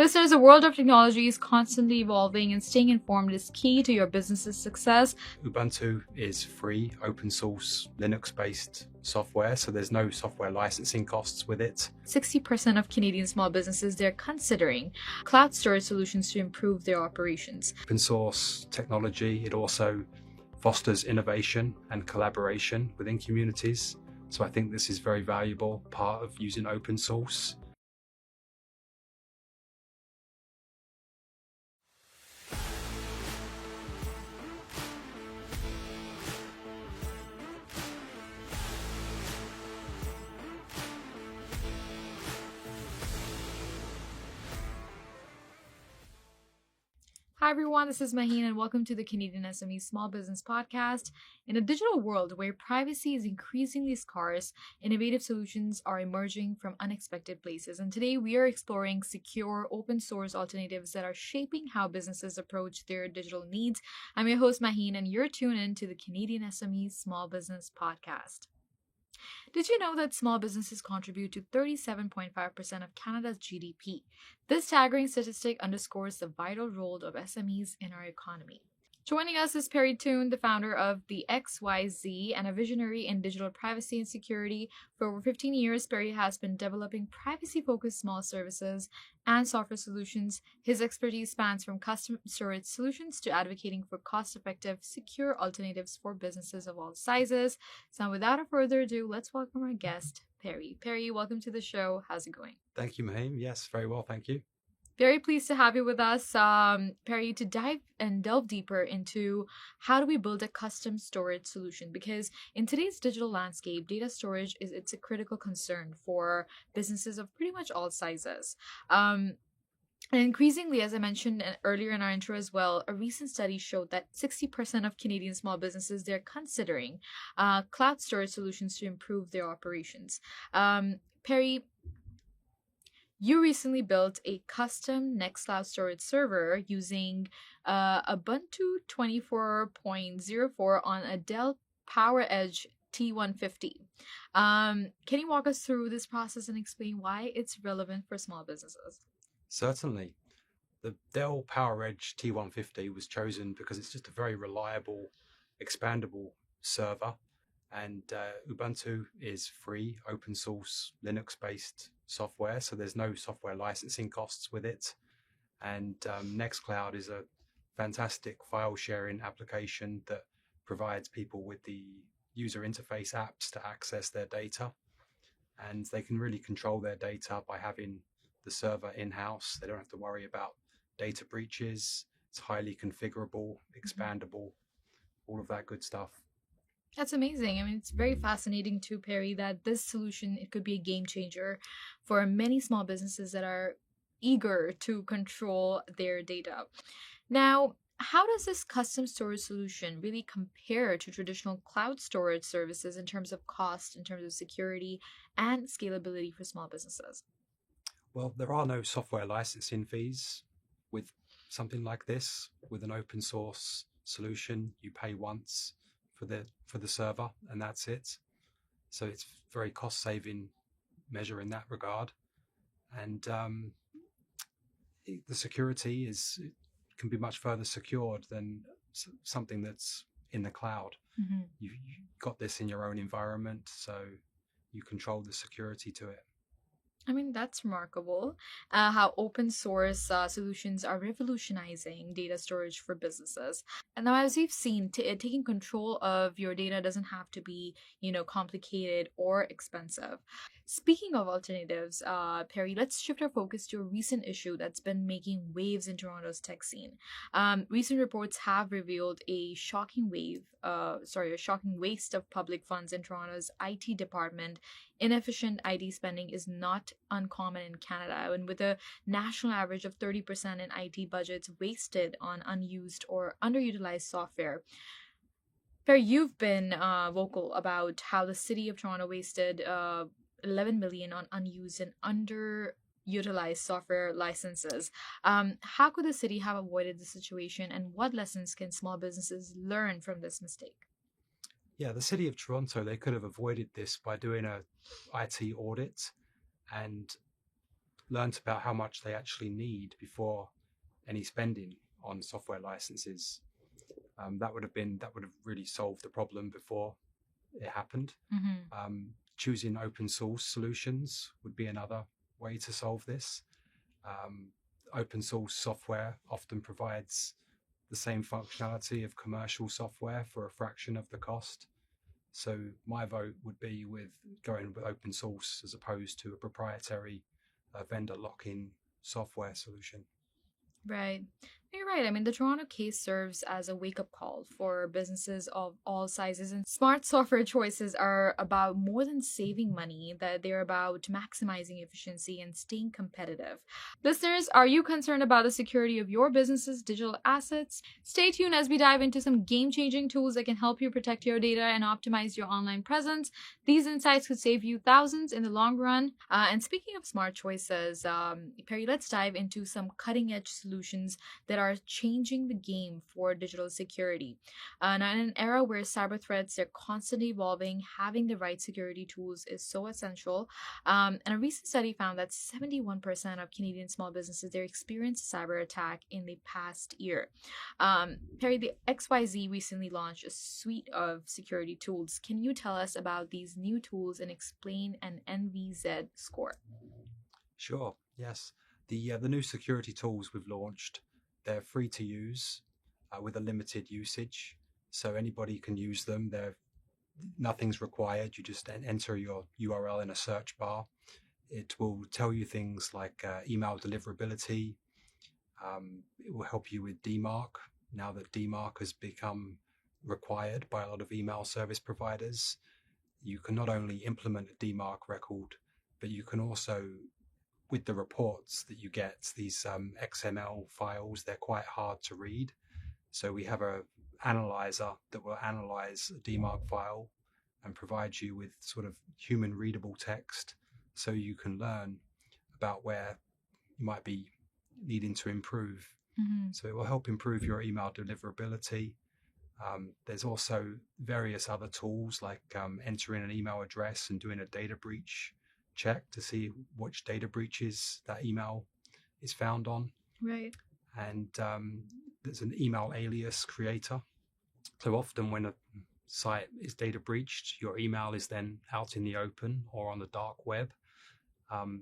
Listeners, the world of technology is constantly evolving, and staying informed is key to your business's success. Ubuntu is free, open source, Linux-based software, so there's no software licensing costs with it. 60% of Canadian small businesses, they're considering cloud storage solutions to improve their operations. Open source technology, it also fosters innovation and collaboration within communities. So I think this is a very valuable part of using open source. Hi everyone, this is Maheen and welcome to the CanadianSME Small Business Podcast. In a digital world where privacy is increasingly scarce, innovative solutions are emerging from unexpected places. And today we are exploring secure, open source alternatives that are shaping how businesses approach their digital needs. I'm your host Maheen and you're tuned in to the CanadianSME Small Business Podcast. Did you know that small businesses contribute to 37.5% of Canada's GDP? This staggering statistic underscores the vital role of SMEs in our economy. Joining us is Perry Toone, the founder of the XYZ and a visionary in digital privacy and security. For over 15 years, Perry has been developing privacy-focused small services and software solutions. His expertise spans from custom storage solutions to advocating for cost-effective, secure alternatives for businesses of all sizes. So without further ado, let's welcome our guest, Perry. Perry, welcome to the show. How's it going? Thank you, Maheen. Yes, very well, thank you. Very pleased to have you with us, Perry, to delve deeper into how do we build a custom storage solution, because in today's digital landscape, data storage it's a critical concern for businesses of pretty much all sizes. And increasingly, as I mentioned earlier in our intro as well, a recent study showed that 60% of Canadian small businesses, they're considering cloud storage solutions to improve their operations. Perry, you recently built a custom Nextcloud storage server using Ubuntu 24.04 on a Dell PowerEdge T150. Can you walk us through this process and explain why it's relevant for small businesses? Certainly. The Dell PowerEdge T150 was chosen because it's just a very reliable, expandable server. And Ubuntu is free, open source, Linux-based software, so there's no software licensing costs with it. And Nextcloud is a fantastic file sharing application that provides people with the user interface apps to access their data. And they can really control their data by having the server in-house. They don't have to worry about data breaches. It's highly configurable, expandable, all of that good stuff. That's amazing. I mean, it's very fascinating too, Perry, that this solution, it could be a game changer for many small businesses that are eager to control their data. Now, how does this custom storage solution really compare to traditional cloud storage services in terms of cost, in terms of security, and scalability for small businesses? Well, there are no software licensing fees with something like this. With an open source solution, you pay once for the server and that's it. So it's very cost saving measure in that regard. And the security can be much further secured than something that's in the cloud. Mm-hmm. You've got this in your own environment, so you control the security to it. I mean, that's remarkable how open source solutions are revolutionizing data storage for businesses. And now, as we've seen, taking control of your data doesn't have to be, complicated or expensive. Speaking of alternatives, Perry, let's shift our focus to a recent issue that's been making waves in Toronto's tech scene. Recent reports have revealed a shocking waste of public funds in Toronto's IT department. Inefficient IT spending is not uncommon in Canada, and with a national average of 30% in IT budgets wasted on unused or underutilized software. Perry, you've been vocal about how the city of Toronto wasted 11 million on unused and underutilized software licenses. How could the city have avoided the situation, and what lessons can small businesses learn from this mistake? Yeah, the city of Toronto, they could have avoided this by doing a IT audit and learnt about how much they actually need before any spending on software licenses. That would have really solved the problem before it happened. Choosing open source solutions would be another way to solve this. Open source software often provides the same functionality of commercial software for a fraction of the cost. So my vote would be with going with open source as opposed to a proprietary vendor lock-in software solution. Right. You're right. I mean, the Toronto case serves as a wake-up call for businesses of all sizes, and smart software choices are about more than saving money, that they're about maximizing efficiency and staying competitive. Listeners, are you concerned about the security of your business's digital assets? Stay tuned as we dive into some game-changing tools that can help you protect your data and optimize your online presence. These insights could save you thousands in the long run. And speaking of smart choices, Perry, let's dive into some cutting-edge solutions that are changing the game for digital security. Now, in an era where cyber threats are constantly evolving, having the right security tools is so essential. And a recent study found that 71% of Canadian small businesses they experienced a cyber attack in the past year. Perry, the XYZ recently launched a suite of security tools. Can you tell us about these new tools and explain an NVZ score? Sure. Yes. The new security tools we've launched, they're free to use with a limited usage, so anybody can use them. Nothing's required. You just enter your URL in a search bar. It will tell you things like email deliverability. It will help you with DMARC, now that DMARC has become required by a lot of email service providers. You can not only implement a DMARC record, but you can also, with the reports that you get, these XML files, they're quite hard to read. So we have a analyzer that will analyze a DMARC file and provide you with sort of human readable text, so you can learn about where you might be needing to improve. So it will help improve your email deliverability. There's also various other tools like entering an email address and doing a data breach check to see which data breaches that email is found on. Right. And there's an email alias creator. So often when a site is data breached, your email is then out in the open or on the dark web.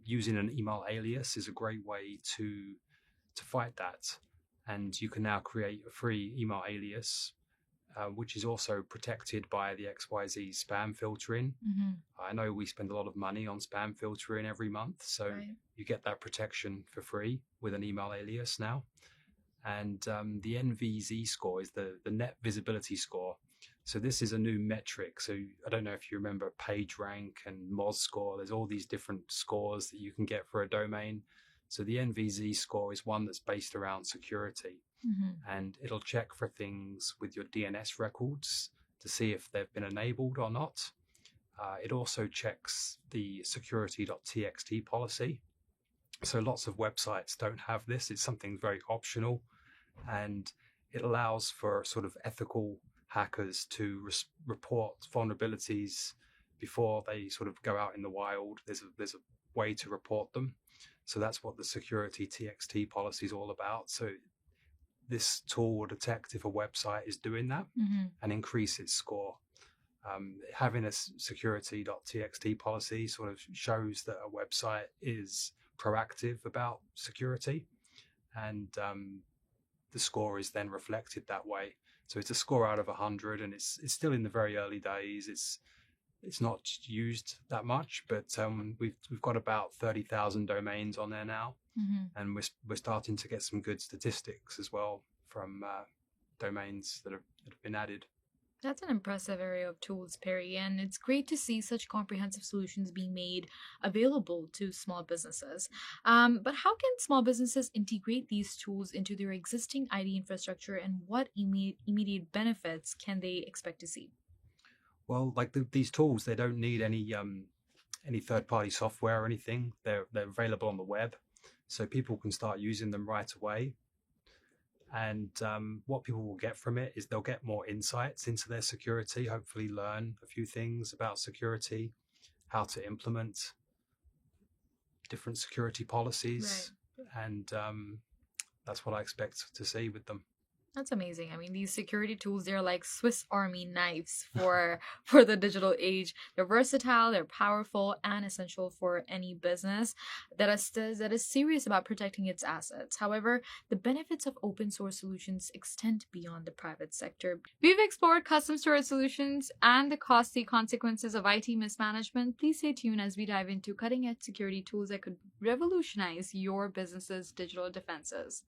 Using an email alias is a great way to fight that. And you can now create a free email alias, which is also protected by the XYZ spam filtering. I know we spend a lot of money on spam filtering every month, so you get that protection for free with an email alias now. And the NVZ score is the net visibility score. So this is a new metric. So I don't know if you remember PageRank and Moz score. There's all these different scores that you can get for a domain. So the NVZ score is one that's based around security. And it'll check for things with your DNS records to see if they've been enabled or not. It also checks the security.txt policy. So lots of websites don't have this. It's something very optional, and it allows for sort of ethical hackers to report vulnerabilities before they sort of go out in the wild. There's a way to report them. So that's what the security.txt policy is all about. So this tool will detect if a website is doing that and increase its score. Having a security.txt policy sort of shows that a website is proactive about security, and the score is then reflected that way. So it's a score out of 100, and it's still in the very early days. It's not used that much, but we've got about 30,000 domains on there now, and we're starting to get some good statistics as well from domains that have been added. That's an impressive area of tools, Perry, and it's great to see such comprehensive solutions being made available to small businesses. But how can small businesses integrate these tools into their existing IT infrastructure, and what immediate benefits can they expect to see? Well, like these tools, they don't need any third-party software or anything. They're available on the web, so people can start using them right away. And what people will get from it is they'll get more insights into their security, hopefully learn a few things about security, how to implement different security policies, and that's what I expect to see with them. That's amazing. I mean, these security tools, they're like Swiss Army knives for the digital age. They're versatile, they're powerful, and essential for any business that is serious about protecting its assets. However, the benefits of open source solutions extend beyond the private sector. We've explored custom storage solutions and the costly consequences of IT mismanagement. Please stay tuned as we dive into cutting-edge security tools that could revolutionize your business's digital defenses.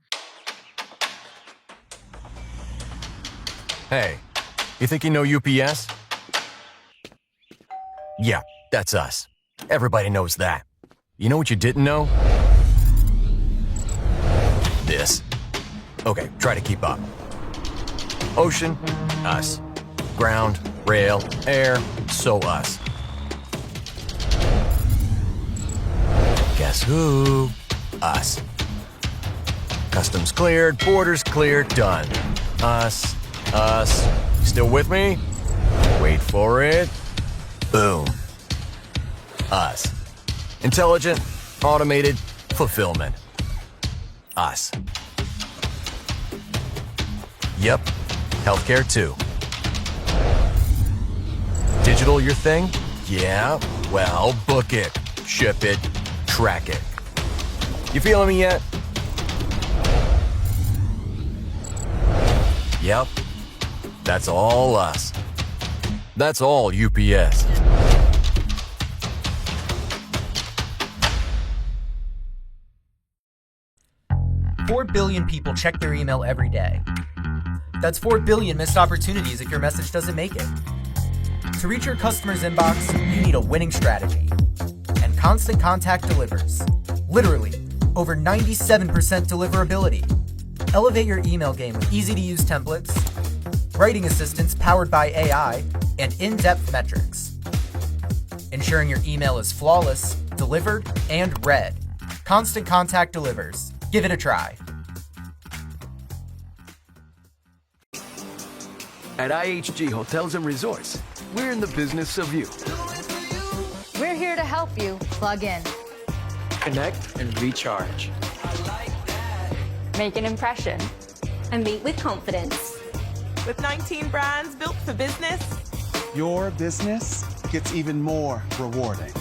Hey, you think you know UPS? Yeah, that's us. Everybody knows that. You know what you didn't know? This. Okay, try to keep up. Ocean, us. Ground, rail, air, so us. Guess who? Us. Customs cleared, borders cleared, done. Us. Still with me? Wait for it. Boom. Us. Intelligent, automated, fulfillment. Us. Yep. Healthcare too. Digital your thing? Yeah. Well, book it, ship it, track it. You feeling me yet? Yep. That's all us. That's all UPS. Four billion people check their email every day. That's 4 billion missed opportunities if your message doesn't make it. To reach your customer's inbox, you need a winning strategy. And Constant Contact delivers. Literally, over 97% deliverability. Elevate your email game with easy-to-use templates, writing assistants powered by AI, and in-depth metrics. Ensuring your email is flawless, delivered, and read. Constant Contact delivers. Give it a try. At IHG Hotels and Resorts, we're in the business of you. We're here to help you plug in, connect and recharge, make an impression, and meet with confidence. With 19 brands built for business, your business gets even more rewarding.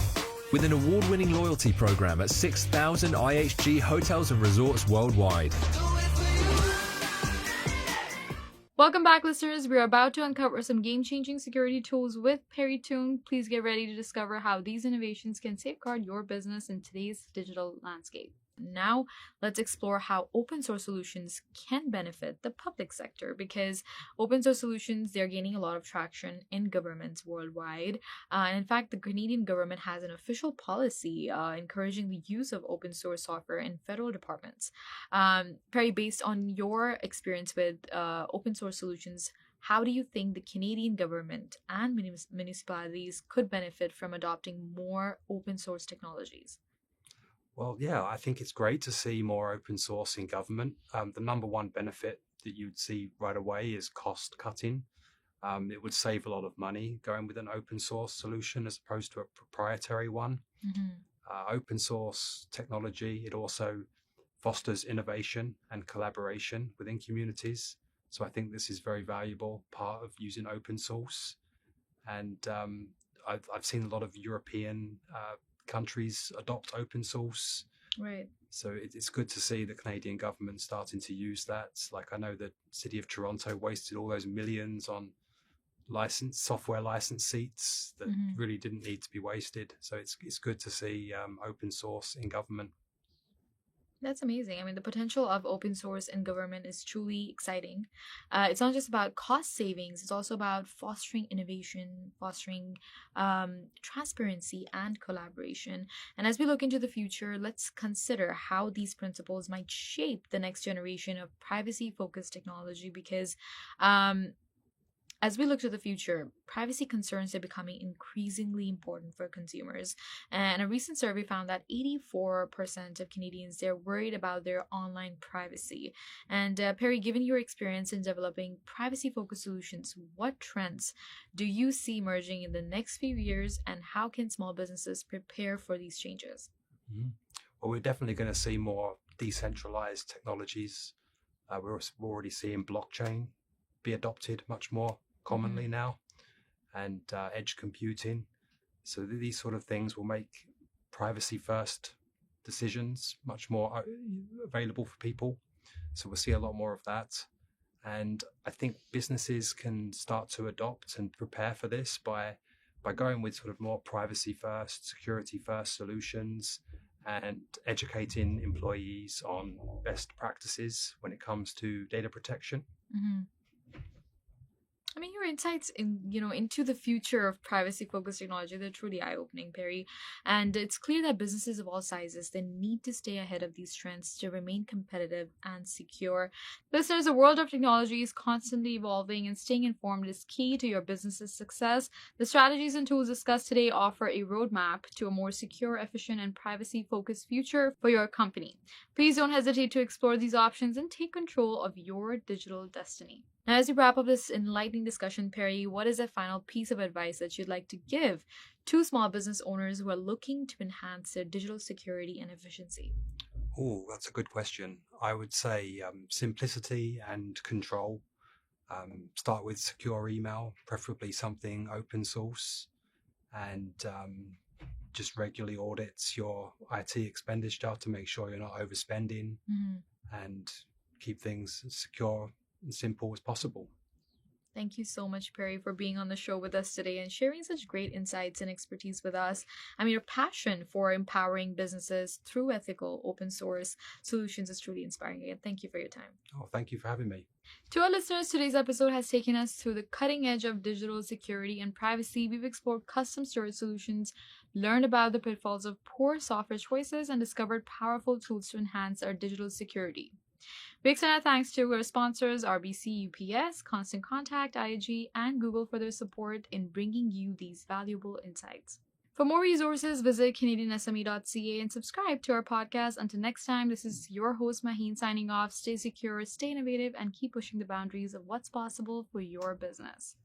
With an award-winning loyalty program at 6,000 IHG hotels and resorts worldwide. Welcome back, listeners. We're about to uncover some game-changing security tools with Perry Toone. Please get ready to discover how these innovations can safeguard your business in today's digital landscape. Now, let's explore how open source solutions can benefit the public sector, because open source solutions, they're gaining a lot of traction in governments worldwide. And in fact, the Canadian government has an official policy encouraging the use of open source software in federal departments. Perry, based on your experience with open source solutions, how do you think the Canadian government and municipalities could benefit from adopting more open source technologies? Well, yeah, I think it's great to see more open source in government. The number one benefit that you'd see right away is cost cutting. It would save a lot of money going with an open source solution as opposed to a proprietary one. Open source technology, it also fosters innovation and collaboration within communities. So I think this is very valuable part of using open source. And I've seen a lot of European countries adopt open source. Right. So it's good to see the Canadian government starting to use that. Like, I know the City of Toronto wasted all those millions on software license seats that really didn't need to be wasted. So it's good to see open source in government. That's amazing. I mean, the potential of open source in government is truly exciting. It's not just about cost savings. It's also about fostering innovation, fostering transparency and collaboration. And as we look into the future, let's consider how these principles might shape the next generation of privacy-focused technology, because as we look to the future, privacy concerns are becoming increasingly important for consumers. And a recent survey found that 84% of Canadians, they're worried about their online privacy. And Perry, given your experience in developing privacy-focused solutions, what trends do you see emerging in the next few years, and how can small businesses prepare for these changes? Well, we're definitely going to see more decentralized technologies. We're already seeing blockchain be adopted much more commonly now, and edge computing. So these sort of things will make privacy first decisions much more available for people. So we'll see a lot more of that. And I think businesses can start to adopt and prepare for this by going with sort of more privacy first, security first solutions, and educating employees on best practices when it comes to data protection. I mean, your insights into the future of privacy-focused technology, they're truly eye-opening, Perry. And it's clear that businesses of all sizes, they need to stay ahead of these trends to remain competitive and secure. Listeners, the world of technology is constantly evolving, and staying informed is key to your business's success. The strategies and tools discussed today offer a roadmap to a more secure, efficient, and privacy-focused future for your company. Please don't hesitate to explore these options and take control of your digital destiny. Now, as we wrap up this enlightening discussion, Perry, what is a final piece of advice that you'd like to give to small business owners who are looking to enhance their digital security and efficiency? Oh, that's a good question. I would say simplicity and control. Start with secure email, preferably something open source, and just regularly audit your IT expenditure to make sure you're not overspending, and keep things as secure and simple as possible. Thank you so much, Perry, for being on the show with us today and sharing such great insights and expertise with us. I mean, your passion for empowering businesses through ethical, open source solutions is truly inspiring. Again, thank you for your time. Oh, thank you for having me. To our listeners, today's episode has taken us through the cutting edge of digital security and privacy. We've explored custom storage solutions, learned about the pitfalls of poor software choices, and discovered powerful tools to enhance our digital security. We extend our thanks to our sponsors, RBC, UPS, Constant Contact, IAG, and Google for their support in bringing you these valuable insights. For more resources, visit CanadianSME.ca and subscribe to our podcast. Until next time, this is your host, Maheen, signing off. Stay secure, stay innovative, and keep pushing the boundaries of what's possible for your business.